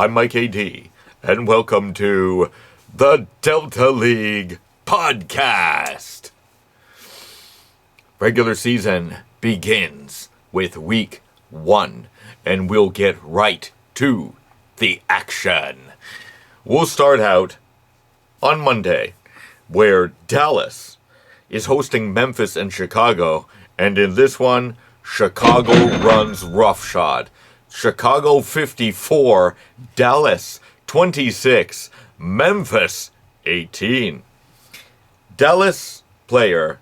I'm Mike AD, and welcome to the Delta League Podcast. Regular season begins with week 1, and we'll get right to the action. We'll start out on Monday, where Dallas is hosting Memphis and Chicago, and in this one, Chicago runs roughshod. Chicago 54, Dallas 26, Memphis 18. Dallas player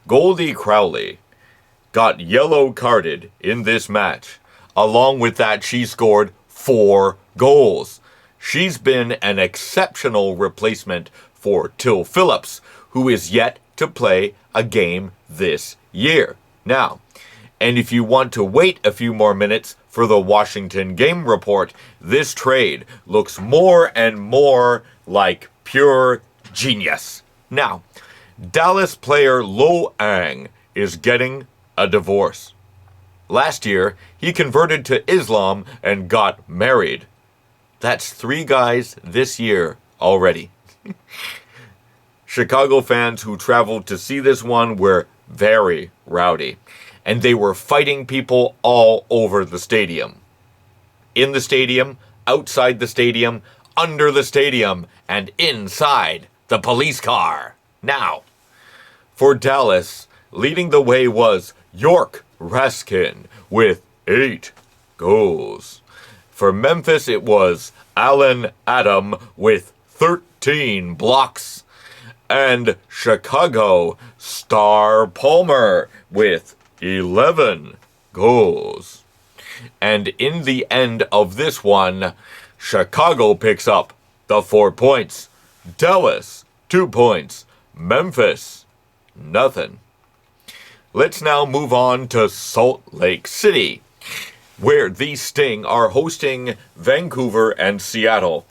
Goldie Crowley got yellow carded in this match. Along with that, she scored 4 goals. She's been an exceptional replacement for Till Phillips, who is yet to play a game this year. Now, and if you want to wait a few more minutes for the Washington game report, this trade looks more and more like pure genius. Now, Dallas player Lo Ang is getting a divorce. Last year, he converted to Islam and got married. That's 3 guys this year already. Chicago fans who traveled to see this one were very rowdy, and they were fighting people all over the stadium. In the stadium, outside the stadium, under the stadium, and inside the police car. Now, for Dallas, leading the way was York Raskin with 8 goals. For Memphis, it was Alan Adam with 13 blocks. And Chicago, Star Palmer with 11 goals. And in the end of this one, Chicago picks up the 4 points. Dallas, 2 points. Memphis, nothing. Let's now move on to Salt Lake City, where the Sting are hosting Vancouver and Seattle.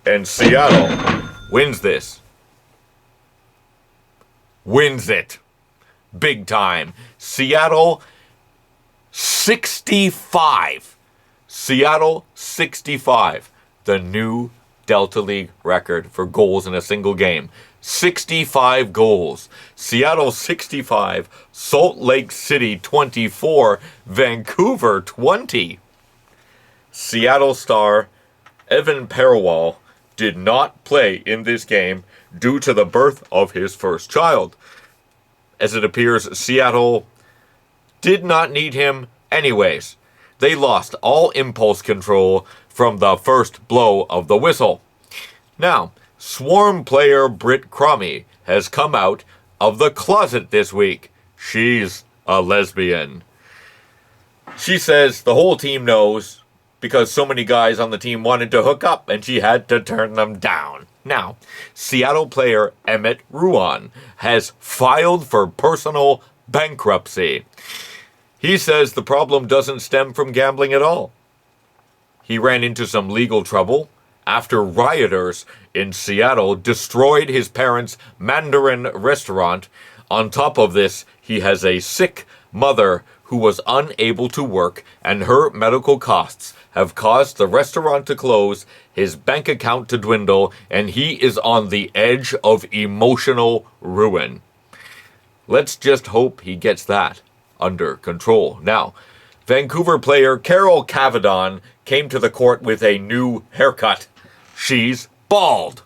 And Seattle wins this. Wins it. Big time. Seattle 65. Seattle 65. The new Delta League record for goals in a single game. 65 goals. Seattle 65. Salt Lake City 24. Vancouver 20. Seattle star Evan Perewall did not play in this game due to the birth of his first child. As it appears, Seattle did not need him anyways. They lost all impulse control from the first blow of the whistle. Now, Swarm player Britt Cromie has come out of the closet this week. She's a lesbian. She says the whole team knows because so many guys on the team wanted to hook up and she had to turn them down. Now, Seattle player Emmett Ruan has filed for personal bankruptcy. He says the problem doesn't stem from gambling at all. He ran into some legal trouble after rioters in Seattle destroyed his parents' Mandarin restaurant. On top of this, he has a sick mother who was unable to work, and her medical costs have caused the restaurant to close, his bank account to dwindle, and he is on the edge of emotional ruin. Let's just hope he gets that under control. Now, Vancouver player Carol Cavadon came to the court with a new haircut. She's bald.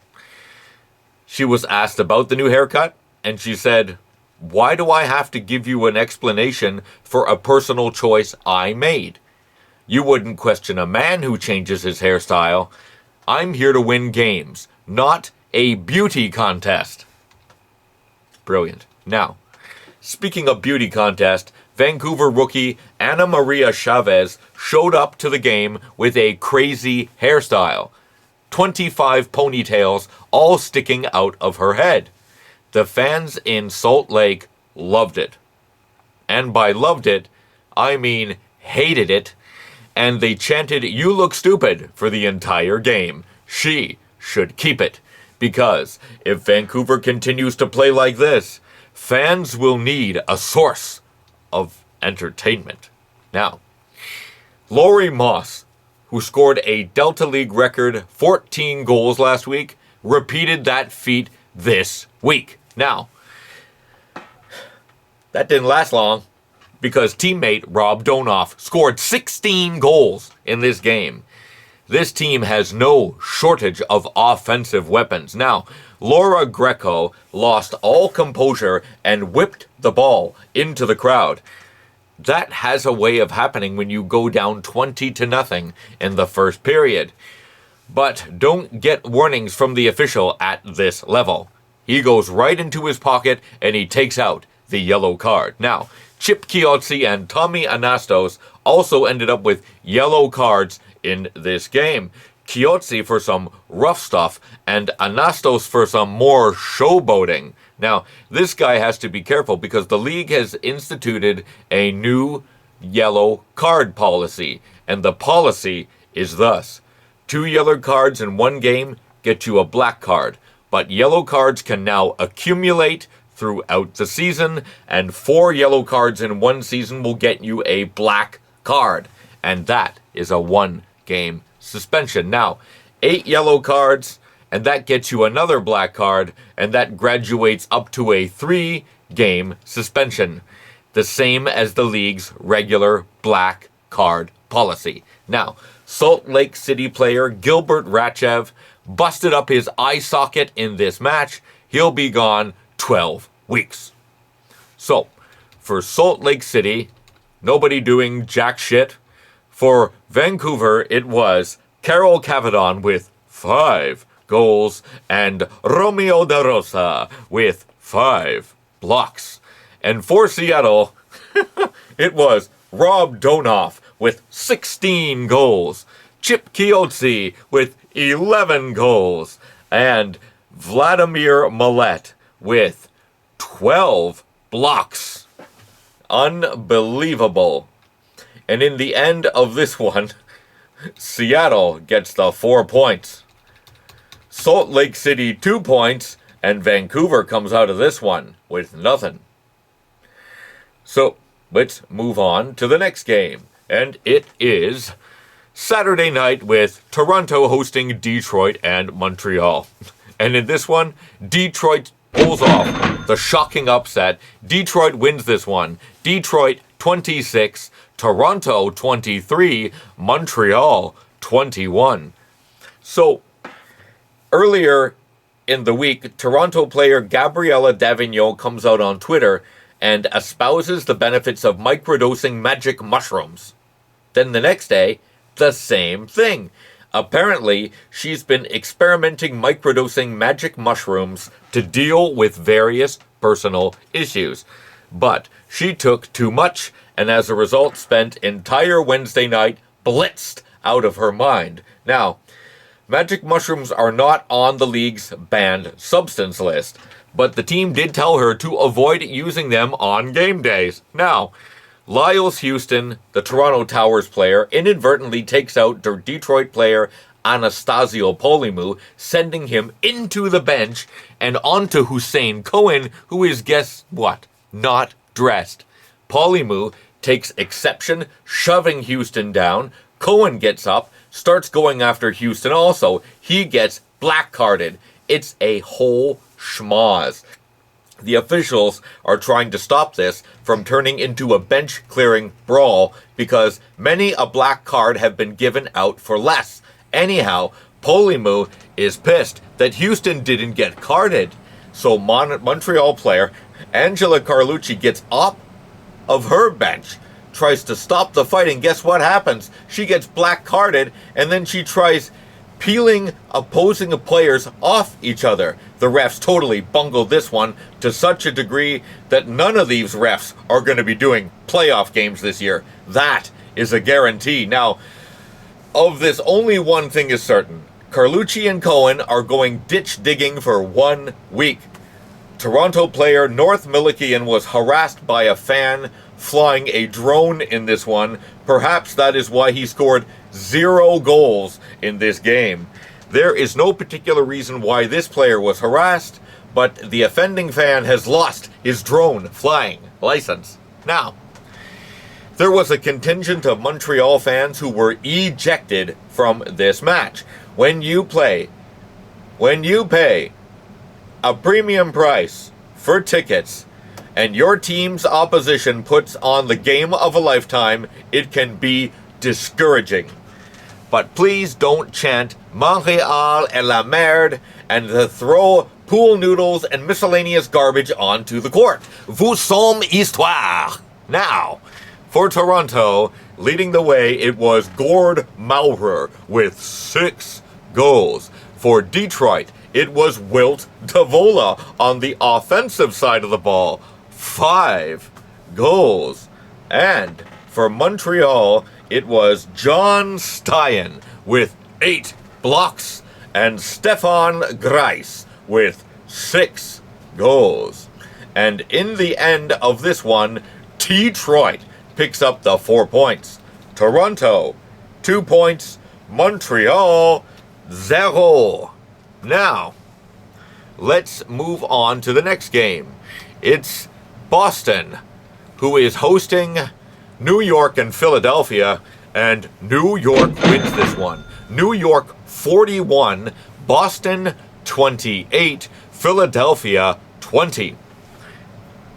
She was asked about the new haircut, and she said, "Why do I have to give you an explanation for a personal choice I made? You wouldn't question a man who changes his hairstyle. I'm here to win games, not a beauty contest." Brilliant. Now, speaking of beauty contest, Vancouver rookie Ana Maria Chavez showed up to the game with a crazy hairstyle. 25 ponytails all sticking out of her head. The fans in Salt Lake loved it. And by loved it, I mean hated it. And they chanted, "You look stupid," for the entire game. She should keep it. Because if Vancouver continues to play like this, fans will need a source of entertainment. Now, Lori Moss who scored a Delta League record 14 goals last week, repeated that feat this week. Now, that didn't last long because teammate Rob Donoff scored 16 goals in this game. This team has no shortage of offensive weapons. Now, Laura Greco lost all composure and whipped the ball into the crowd. That has a way of happening when you go down 20-0 in the first period. But don't get warnings from the official at this level. He goes right into his pocket and he takes out the yellow card. Now, Chip Chiozzi and Tommy Anastos also ended up with yellow cards in this game. Chiozzi for some rough stuff and Anastos for some more showboating. Now, this guy has to be careful because the league has instituted a new yellow card policy. And the policy is thus: 2 yellow cards in one game get you a black card. But yellow cards can now accumulate throughout the season, and 4 yellow cards in one season will get you a black card. And that is a 1-game suspension. Now, 8 yellow cards, and that gets you another black card, and that graduates up to a 3-game suspension. The same as the league's regular black card policy. Now, Salt Lake City player Gilbert Ratchev busted up his eye socket in this match. He'll be gone 12 weeks. So, for Salt Lake City, nobody doing jack shit. For Vancouver, it was Carol Cavadon with 5 goals and Romeo De Rosa with 5 blocks. And for Seattle, it was Rob Donoff with 16 goals, Chip Chiozzi with 11 goals, and Vladimir Millet with 12 blocks. Unbelievable. And in the end of this one, Seattle gets the 4 points. Salt Lake City 2 points, and Vancouver comes out of this one with nothing. So, let's move on to the next game. And it is Saturday night with Toronto hosting Detroit and Montreal. And in this one, Detroit pulls off the shocking upset. Detroit wins this one. Detroit 26, Toronto 23, Montreal 21. So, earlier in the week, Toronto player Gabriella Davignon comes out on Twitter and espouses the benefits of microdosing magic mushrooms. Then the next day, the same thing. Apparently, she's been experimenting microdosing magic mushrooms to deal with various personal issues. But she took too much, and as a result spent entire Wednesday night blitzed out of her mind. Now, magic mushrooms are not on the league's banned substance list, but the team did tell her to avoid using them on game days. Now, Lyles Houston, the Toronto Towers player, inadvertently takes out the Detroit player Anastasio Polimu, sending him into the bench and onto Hussein Cohen, who is, guess what, not dressed. Polimu takes exception, shoving Houston down. Cohen gets up, starts going after Houston also. He gets black-carded. It's a whole schmoz. The officials are trying to stop this from turning into a bench-clearing brawl because many a black card have been given out for less. Anyhow, Polimu is pissed that Houston didn't get carded. So Montreal player Angela Carlucci gets up of her bench, tries to stop the fight, and guess what happens? She gets black carded, and then she tries peeling opposing players off each other. The refs totally bungled this one to such a degree that none of these refs are going to be doing playoff games this year. That is a guarantee. Now, of this, only one thing is certain. Carlucci and Cohen are going ditch digging for 1 week. Toronto player North Millikian was harassed by a fan flying a drone in this one. Perhaps that is why he scored 0 goals in this game. There is no particular reason why this player was harassed, but the offending fan has lost his drone flying license. Now, there was a contingent of Montreal fans who were ejected from this match. When you pay a premium price for tickets and your team's opposition puts on the game of a lifetime, it can be discouraging. But please don't chant Montréal est la merde and throw pool noodles and miscellaneous garbage onto the court. Vous sommes histoire. Now, for Toronto, leading the way, it was Gord Maurer with 6 goals. For Detroit, it was Wilt Davola on the offensive side of the ball, 5 goals. And for Montreal, it was John Steyen with 8 blocks and Stefan Greiss with 6 goals. And in the end of this one, Detroit picks up the 4 points. Toronto, 2 points. Montreal, 0. Now, let's move on to the next game. It's Boston, who is hosting New York and Philadelphia, and New York wins this one. New York 41, Boston 28, Philadelphia 20.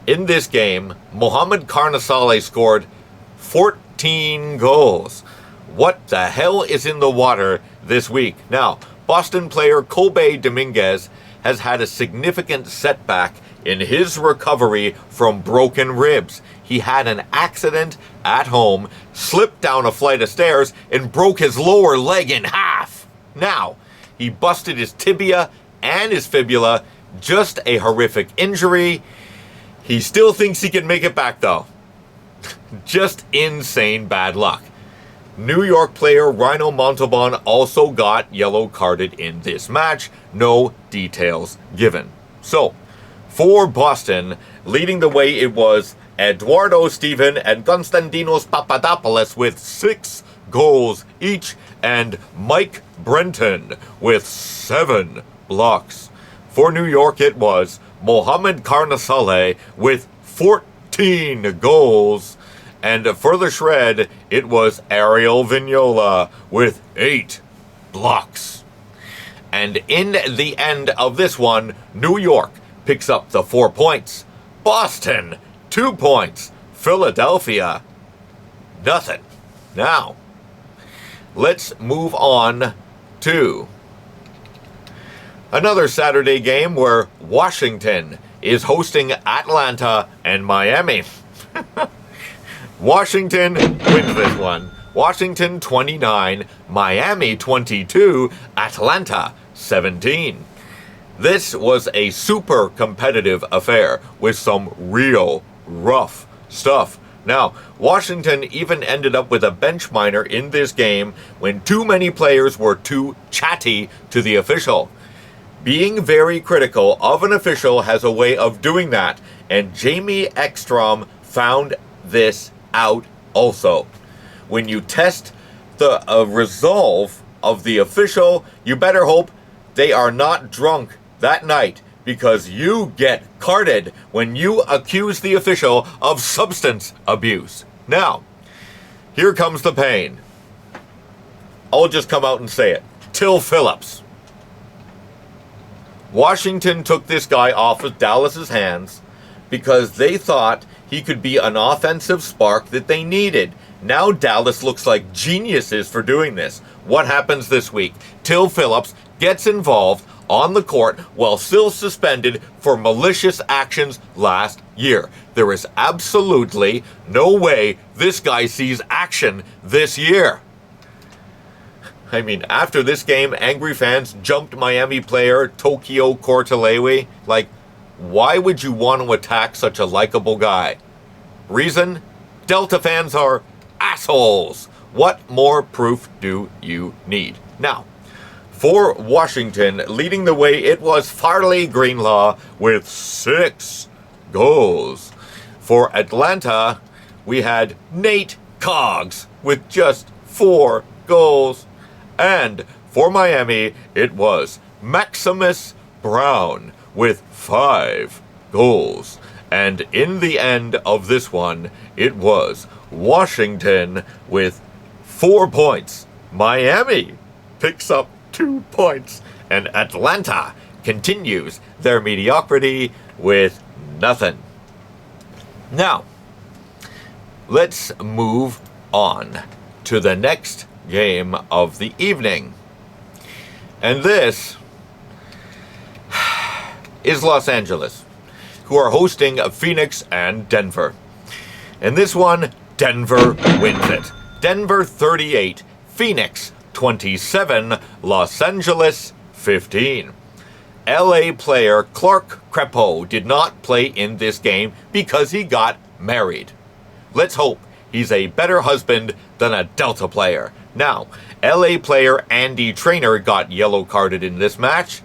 In this game, Mohamed Carnesale scored 14 goals. What the hell is in the water this week? Now, Boston player Kobe Dominguez has had a significant setback in his recovery from broken ribs. He had an accident at home, slipped down a flight of stairs, and broke his lower leg in half. Now, he busted his tibia and his fibula, just a horrific injury. He still thinks he can make it back though. Just insane bad luck. New York player Rhino Montalban also got yellow carded in this match. No details given. So, for Boston, leading the way it was Eduardo Steven and Konstantinos Papadopoulos with 6 goals each, and Mike Brenton with 7 blocks. For New York, it was Mohamed Carnesale with 14 goals. And for the Shred, it was Ariel Vignola with 8 blocks. And in the end of this one, New York picks up the 4 points. Boston, 2 points. Philadelphia, nothing. Now, let's move on to another Saturday game where Washington is hosting Atlanta and Miami. Washington wins this one. Washington 29, Miami 22, Atlanta 17. This was a super competitive affair with some real rough stuff. Now, Washington even ended up with a bench minor in this game when too many players were too chatty to the official. Being very critical of an official has a way of doing that, and Jamie Ekstrom found this out also. When you test the resolve of the official, you better hope they are not drunk that night, because you get carded when you accuse the official of substance abuse. Now, here comes the pain. I'll just come out and say it. Till Phillips. Washington took this guy off of Dallas's hands because they thought he could be an offensive spark that they needed. Now Dallas looks like geniuses for doing this. What happens this week? Till Phillips gets involved on the court while still suspended for malicious actions last year. There is absolutely no way this guy sees action this year. I mean, after this game, angry fans jumped Miami player Tokyo Cortelewi. Like, why would you want to attack such a likable guy? Reason? Delta fans are assholes. What more proof do you need? Now, for Washington, leading the way, it was Farley Greenlaw with 6 goals. For Atlanta, we had Nate Coggs with just 4 goals. And for Miami, it was Maximus Brown with 5 goals. And in the end of this one, it was Washington with 4 points. Miami picks up 2 points. And Atlanta continues their mediocrity with nothing. Now, let's move on to the next game of the evening. And this is Los Angeles, who are hosting Phoenix and Denver. In this one, Denver wins it. Denver 38, Phoenix 27, Los Angeles 15. LA player Clark Crepeau did not play in this game because he got married. Let's hope he's a better husband than a Delta player. Now, LA player Andy Traynor got yellow carded in this match.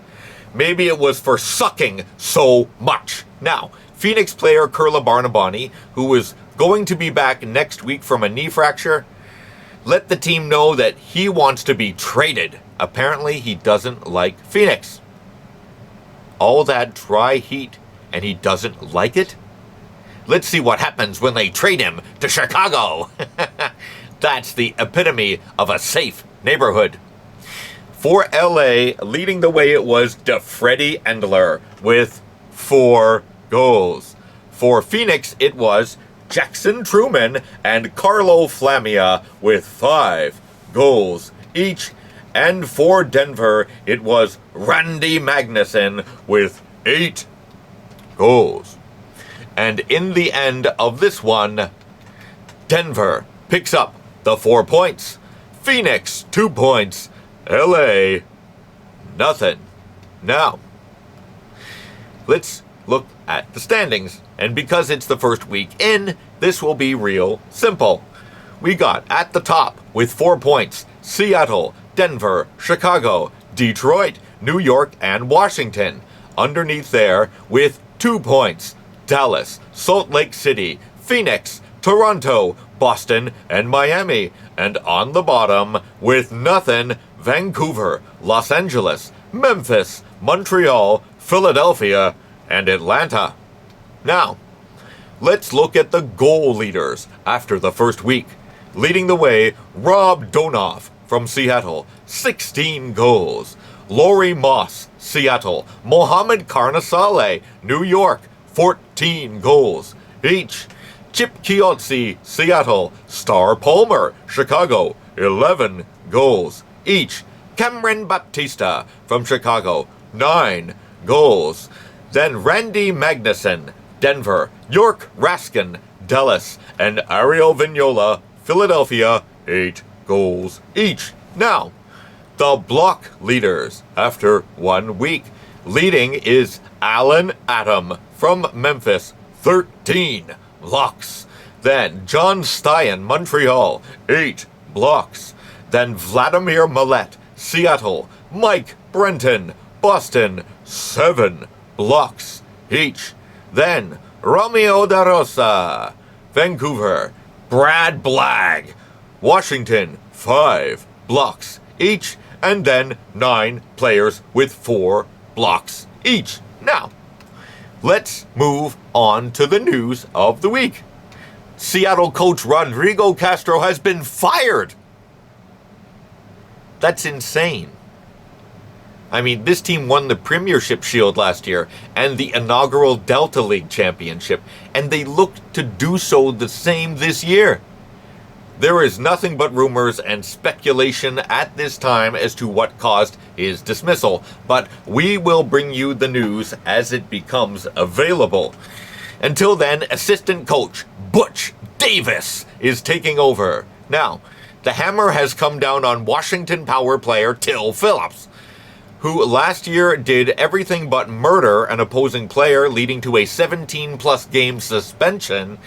Maybe it was for sucking so much. Now, Phoenix player Curla Barnabani, who is going to be back next week from a knee fracture, let the team know that he wants to be traded. Apparently, he doesn't like Phoenix. All that dry heat, and he doesn't like it? Let's see what happens when they trade him to Chicago. That's the epitome of a safe neighborhood. For LA, leading the way it was Freddie Endler with 4 goals. For Phoenix, it was Jackson Truman and Carlo Flamia with 5 goals each. And for Denver, it was Randy Magnuson with 8 goals. And in the end of this one, Denver picks up the 4 points. Phoenix, 2 points. LA, nothing. Now, let's look at the standings. And because it's the first week in, this will be real simple. We got at the top with 4 points, Seattle, Denver, Chicago, Detroit, New York, and Washington. Underneath there with 2 points, Dallas, Salt Lake City, Phoenix, Toronto, Boston, and Miami. And on the bottom with nothing, Vancouver, Los Angeles, Memphis, Montreal, Philadelphia, and Atlanta. Now, let's look at the goal leaders after the first week. Leading the way, Rob Donoff from Seattle, 16 goals. Laurie Moss, Seattle. Mohamed Karnasale, New York, 14 goals each. Chip Chiozzi, Seattle. Star Palmer, Chicago, 11 goals each. Cameron Baptista from Chicago, 9 goals. Then Randy Magnuson, Denver. York Raskin, Dallas. And Ariel Vignola, Philadelphia, 8 goals each. Now, the block leaders after 1 week. Leading is Alan Adam from Memphis, 13 blocks. Then John Stein, Montreal, 8 blocks. Then Vladimir Millet, Seattle. Mike Brenton, Boston, 7 blocks each. Then Romeo Da Rosa, Vancouver. Brad Blagg, Washington, 5 blocks each. And then 9 players with 4 blocks each. Now, let's move on to the news of the week. Seattle coach Rodrigo Castro has been fired. That's insane. I mean, this team won the Premiership Shield last year and the inaugural Delta League Championship, and they look to do so the same this year. There is nothing but rumors and speculation at this time as to what caused his dismissal, but we will bring you the news as it becomes available. Until then, assistant coach Butch Davis is taking over. Now, the hammer has come down on Washington Power player Till Phillips, who last year did everything but murder an opposing player, leading to a 17-plus game suspension.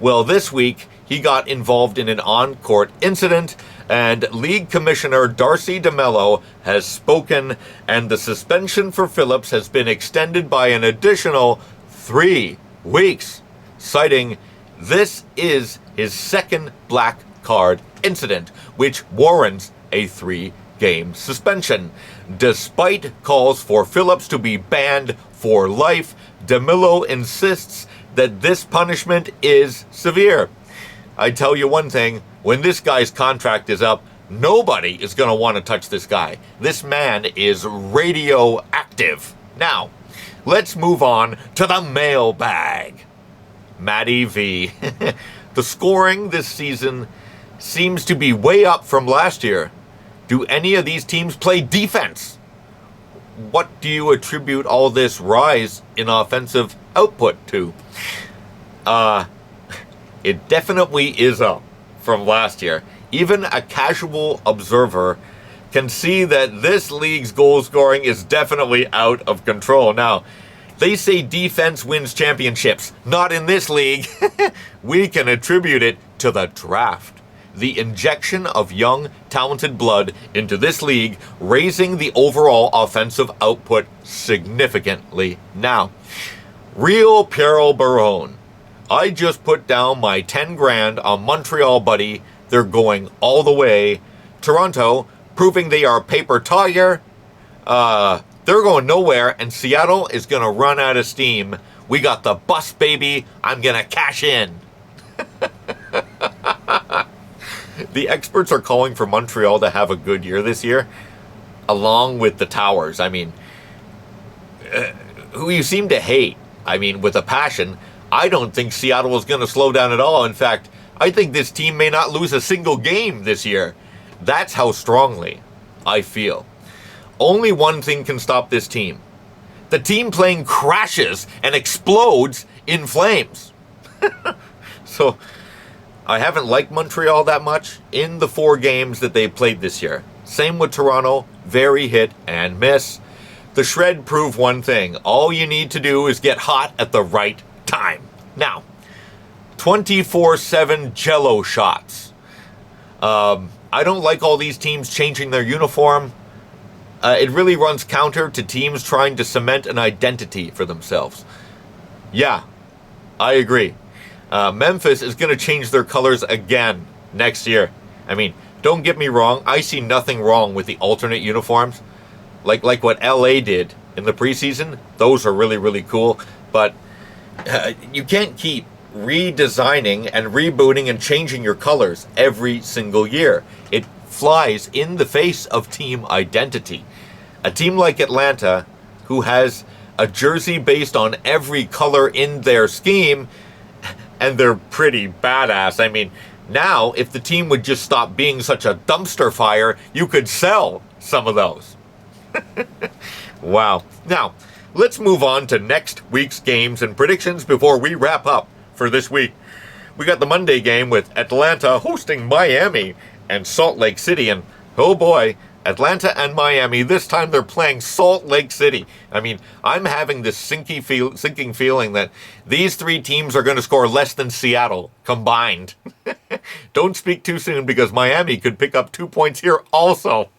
Well, this week, he got involved in an on-court incident, and League Commissioner Darcy DeMello has spoken, and the suspension for Phillips has been extended by an additional 3 weeks, citing this is his second black card incident, which warrants a 3-game suspension. Despite calls for Phillips to be banned for life, DeMello insists that this punishment is severe. I tell you one thing, when this guy's contract is up, nobody is going to want to touch this guy. This man is radioactive. Now, let's move on to the mailbag. Matty V. The scoring this season seems to be way up from last year. Do any of these teams play defense? What do you attribute all this rise in offensive output to? It definitely is up from last year. Even a casual observer can see that this league's goal scoring is definitely out of control. Now, they say defense wins championships. Not in this league. We can attribute it to the draft. The injection of young, talented blood into this league, raising the overall offensive output significantly. Now, real Pierre Baron. I just put down my 10 grand on Montreal, buddy. They're going all the way. Toronto, proving they are paper tiger. They're going nowhere, and Seattle is going to run out of steam. We got the bus, baby. I'm going to cash in. The experts are calling for Montreal to have a good year this year, along with the Towers. I mean, who you seem to hate, with a passion. I don't think Seattle is going to slow down at all. In fact, I think this team may not lose a single game this year. That's how strongly I feel. Only one thing can stop this team. The team playing crashes and explodes in flames. So, I haven't liked Montreal that much in the 4 games that they played this year. Same with Toronto, very hit and miss. The Shred proved one thing. All you need to do is get hot at the right time. Now, 24/7 Jello shots. I don't like all these teams changing their uniform. It really runs counter to teams trying to cement an identity for themselves. Yeah, I agree. Memphis is going to change their colors again next year. Don't get me wrong. I see nothing wrong with the alternate uniforms. Like what LA did in the preseason. Those are really, really cool. But you can't keep redesigning and rebooting and changing your colors every single year. It flies in the face of team identity. A team like Atlanta, who has a jersey based on every color in their scheme, and they're pretty badass. Now, if the team would just stop being such a dumpster fire, you could sell some of those. Wow. Now, let's move on to next week's games and predictions before we wrap up for this week. We got the Monday game with Atlanta hosting Miami and Salt Lake City. And, oh boy, Atlanta and Miami, this time they're playing Salt Lake City. I'm having this sinking feeling that these 3 teams are going to score less than Seattle combined. Don't speak too soon, because Miami could pick up 2 points here also.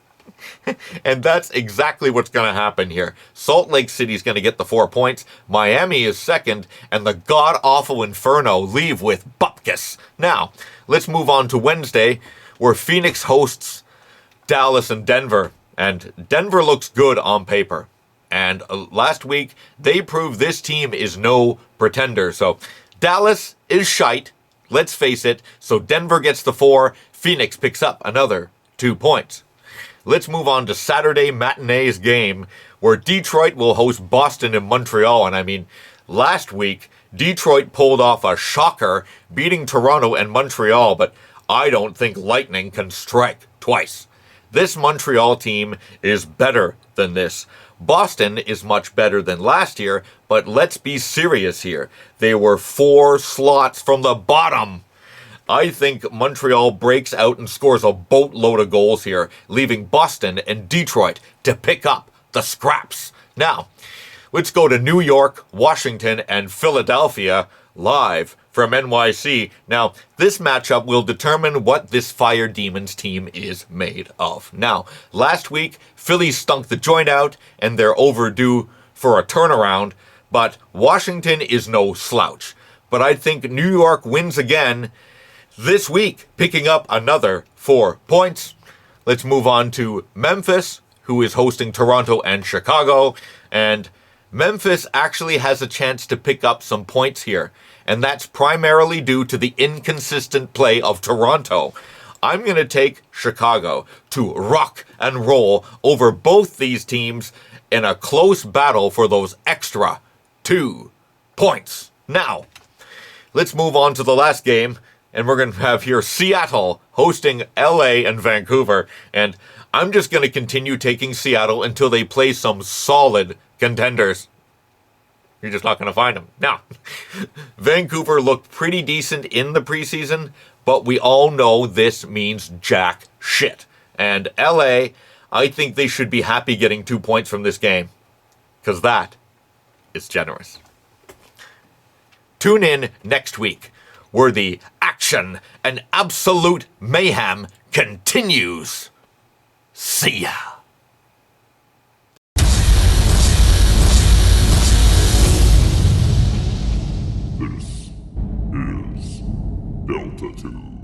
And that's exactly what's going to happen here. Salt Lake City's going to get the 4 points. Miami is second, and the god-awful Inferno leave with Bupkis. Now, let's move on to Wednesday, where Phoenix hosts Dallas and Denver. And Denver looks good on paper. And last week, they proved this team is no pretender. So, Dallas is shite, let's face it. So, Denver gets the 4. Phoenix picks up another 2 points. Let's move on to Saturday matinee's game, where Detroit will host Boston and Montreal. And last week, Detroit pulled off a shocker, beating Toronto and Montreal, but I don't think lightning can strike twice. This Montreal team is better than this. Boston is much better than last year, but let's be serious here. They were 4 slots from the bottom. I think Montreal breaks out and scores a boatload of goals here, leaving Boston and Detroit to pick up the scraps. Now, let's go to New York, Washington, and Philadelphia live from NYC. Now, this matchup will determine what this Fire Demons team is made of. Now, last week, Philly stunk the joint out, and they're overdue for a turnaround, but Washington is no slouch. But I think New York wins again this week, picking up another 4 points. Let's move on to Memphis, who is hosting Toronto and Chicago. And Memphis actually has a chance to pick up some points here. and that's primarily due to the inconsistent play of Toronto. I'm going to take Chicago to rock and roll over both these teams in a close battle for those extra 2 points. Now, let's move on to the last game, and we're going to have here Seattle hosting LA and Vancouver, and I'm just going to continue taking Seattle until they play some solid contenders. You're just not going to find them. Now, Vancouver looked pretty decent in the preseason, but we all know this means jack shit. And LA, I think they should be happy getting 2 points from this game, because that is generous. Tune in next week, where the action and absolute mayhem continues. See ya. This is Delta 2.